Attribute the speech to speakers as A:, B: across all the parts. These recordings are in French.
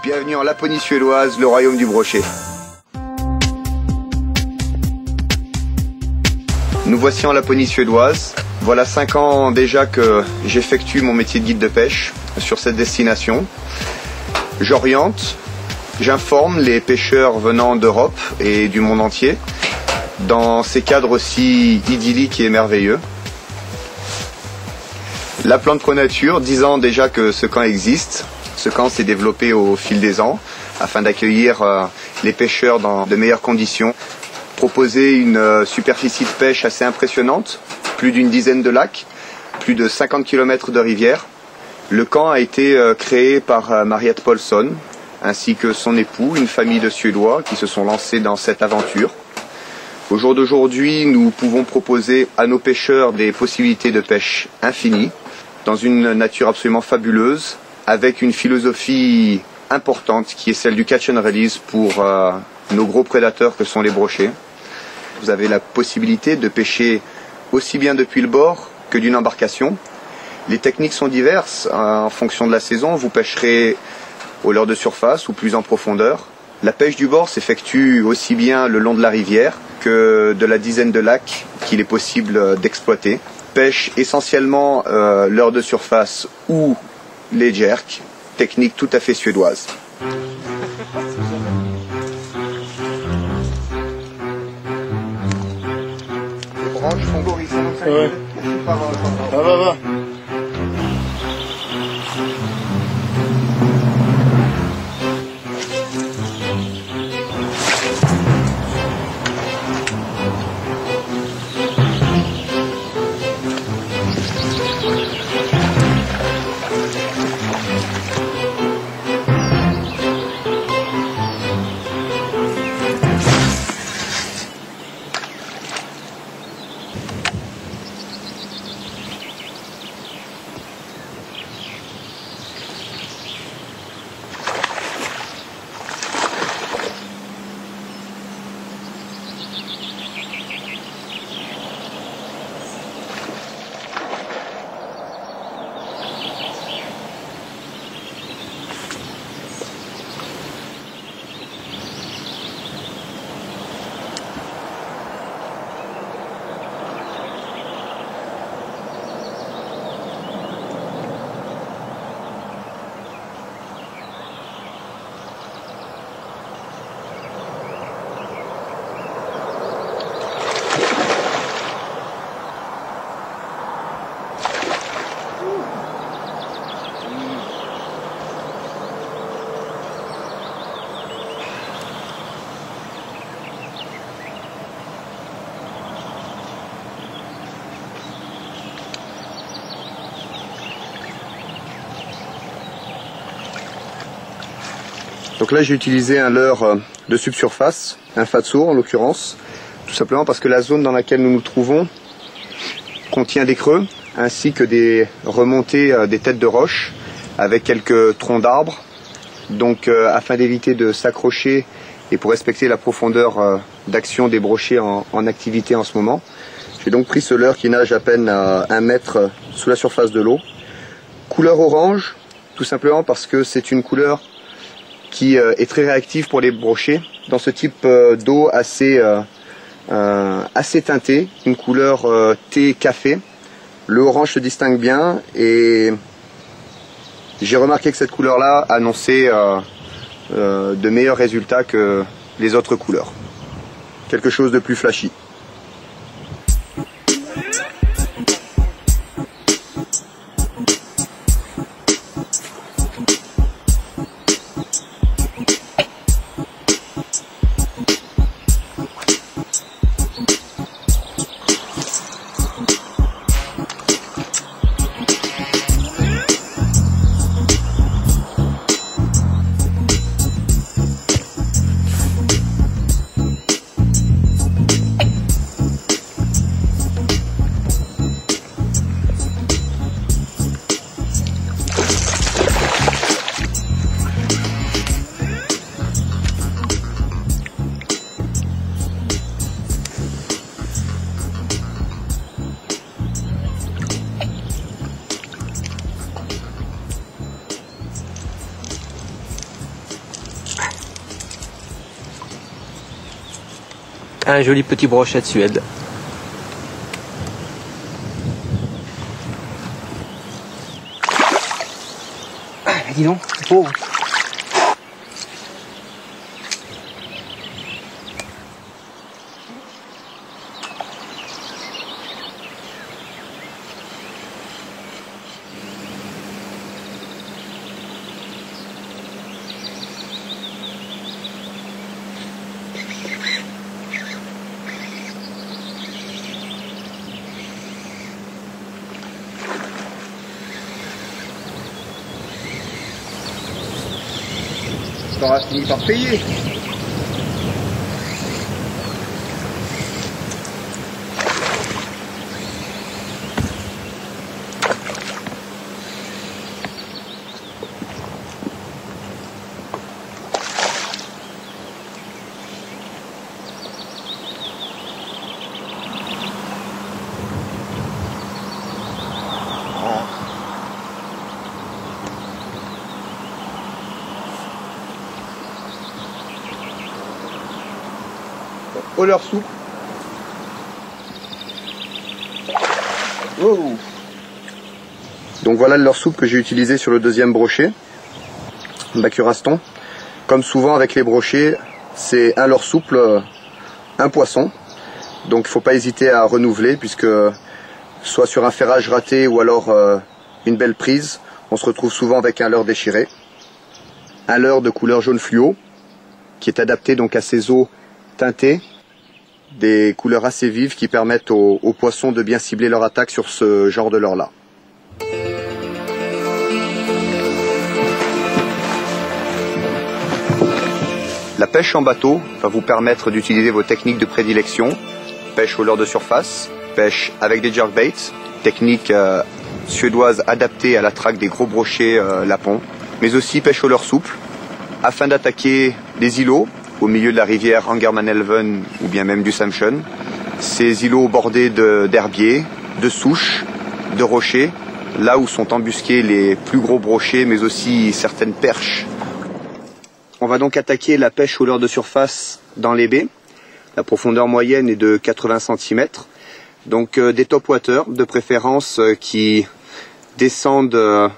A: Bienvenue en Laponie suédoise, le royaume du brochet. Nous voici en Laponie suédoise. Voilà 5 ans déjà que j'effectue mon métier de guide de pêche sur cette destination. J'oriente, j'informe les pêcheurs venant d'Europe et du monde entier dans ces cadres aussi idylliques et merveilleux. La Plante Pro Nature, 10 ans déjà que ce camp existe. Ce camp s'est développé au fil des ans afin d'accueillir les pêcheurs dans de meilleures conditions. Proposer une superficie de pêche assez impressionnante, plus d'une dizaine de lacs, plus de 50 km de rivières. Le camp a été créé par Mariette Paulson ainsi que son époux, une famille de Suédois qui se sont lancés dans cette aventure. Au jour d'aujourd'hui, nous pouvons proposer à nos pêcheurs des possibilités de pêche infinies, dans une nature absolument fabuleuse, avec une philosophie importante qui est celle du catch and release pour nos gros prédateurs que sont les brochets. Vous avez la possibilité de pêcher aussi bien depuis le bord que d'une embarcation. Les techniques sont diverses en fonction de la saison. Vous pêcherez au leurre de surface ou plus en profondeur. La pêche du bord s'effectue aussi bien le long de la rivière que de la dizaine de lacs qu'il est possible d'exploiter. Pêche essentiellement leurre de surface ou les jerks, technique tout à fait suédoise. Les branches font horizon, donc
B: ouais. Va.
A: Donc là j'ai utilisé un leurre de subsurface, un fatso en l'occurrence, tout simplement parce que la zone dans laquelle nous nous trouvons contient des creux ainsi que des remontées des têtes de roche avec quelques troncs d'arbres. Donc afin d'éviter de s'accrocher et pour respecter la profondeur d'action des brochets en activité en ce moment, j'ai donc pris ce leurre qui nage à peine à 1 mètre sous la surface de l'eau. Couleur orange, tout simplement parce que c'est une couleur qui est très réactive pour les brochets dans ce type d'eau assez teintée, une couleur thé café. Le orange se distingue bien et j'ai remarqué que cette couleur-là annonçait de meilleurs résultats que les autres couleurs. Quelque chose de plus flashy.
C: Un joli petit brochet de Suède.
B: Ah, dis donc, c'est pauvre.
A: T'auras fini par payer. Au leur soupe. Oh. Donc voilà le leurre souple que j'ai utilisé sur le deuxième brochet, Bacuraston. Comme souvent avec les brochets, c'est un leurre souple, un poisson. Donc il ne faut pas hésiter à renouveler, puisque soit sur un ferrage raté ou alors une belle prise, on se retrouve souvent avec un leurre déchiré. Un leurre de couleur jaune fluo, qui est adapté donc à ces eaux teintées, des couleurs assez vives qui permettent aux poissons de bien cibler leur attaque sur ce genre de leurre là. La pêche en bateau va vous permettre d'utiliser vos techniques de prédilection. Pêche au leurre de surface, pêche avec des jerkbaits, technique suédoise adaptée à la traque des gros brochets lapons, mais aussi pêche au leurre souple, afin d'attaquer des îlots au milieu de la rivière Angermanelven ou bien même du Samsjön. Ces îlots bordés d'herbiers, de souches, de rochers, là où sont embusqués les plus gros brochets mais aussi certaines perches. On va donc attaquer la pêche au leurre de surface dans les baies. La profondeur moyenne est de 80 cm. Donc des topwater de préférence qui descendent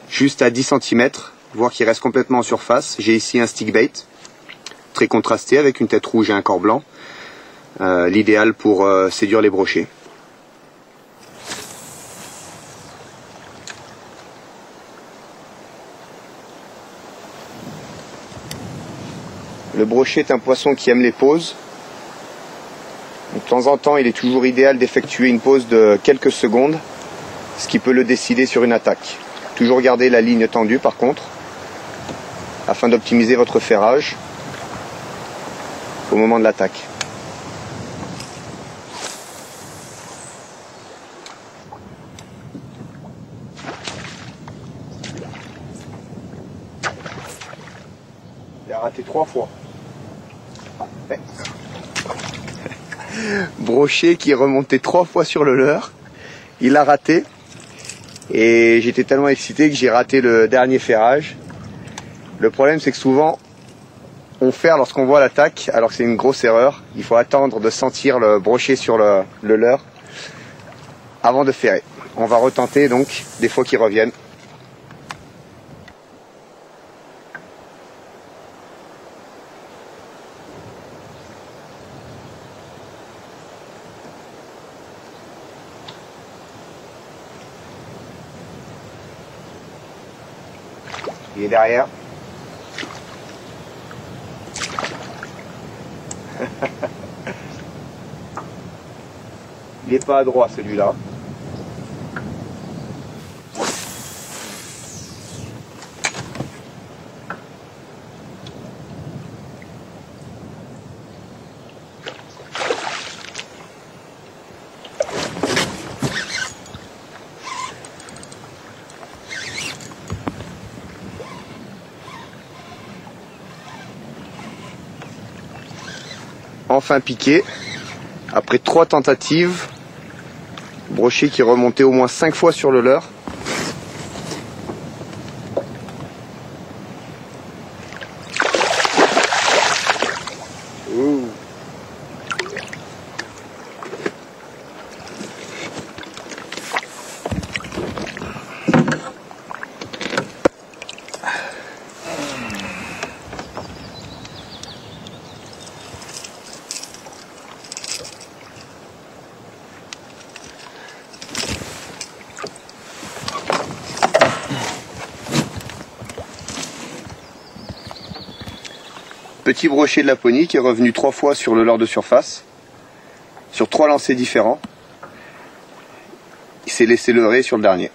A: juste à 10 cm, voire qui restent complètement en surface. J'ai ici un stickbait, très contrasté avec une tête rouge et un corps blanc, l'idéal pour séduire les brochets. Le brochet est un poisson qui aime les pauses. De temps en temps, il est toujours idéal d'effectuer une pause de quelques secondes, ce qui peut le décider sur une attaque. Toujours garder la ligne tendue par contre, afin d'optimiser votre ferrage au moment de l'attaque. Il a raté 3 fois. Ouais. Brochet qui est remonté 3 fois sur le leurre. Il a raté. Et j'étais tellement excité que j'ai raté le dernier ferrage. Le problème c'est que souvent on ferre lorsqu'on voit l'attaque, alors que c'est une grosse erreur. Il faut attendre de sentir le brochet sur le leurre avant de ferrer. On va retenter donc des fois qu'ils reviennent. Il est derrière. Il n'est pas adroit celui-là. Enfin piqué, après 3 tentatives, brochet qui remontait au moins 5 fois sur le leurre. Ouh. Petit brochet de Laponie qui est revenu 3 fois sur le leurre de surface, sur 3 lancers différents. Il s'est laissé leurrer sur le dernier.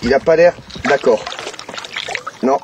A: Il n'a pas l'air d'accord. Non.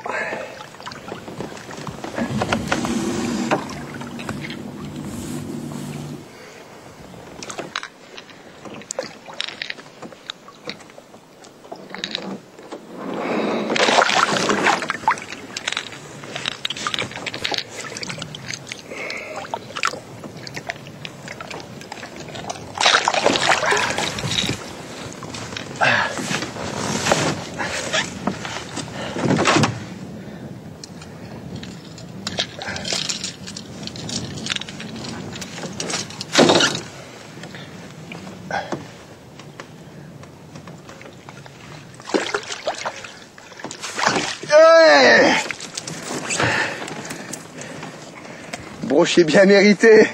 A: Brochet bien mérité.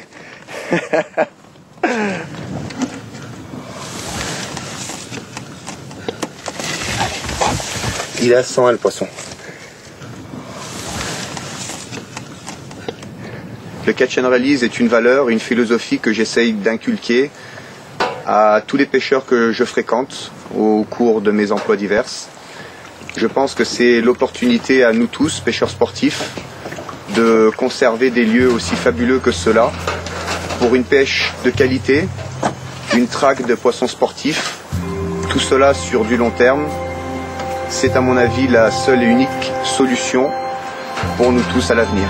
A: Il est à 100 le poisson. Le catch and release est une valeur, une philosophie que j'essaye d'inculquer à tous les pêcheurs que je fréquente au cours de mes emplois divers. Je pense que c'est l'opportunité à nous tous, pêcheurs sportifs, de conserver des lieux aussi fabuleux que ceux-là pour une pêche de qualité, une traque de poissons sportifs, tout cela sur du long terme. C'est à mon avis la seule et unique solution pour nous tous à l'avenir.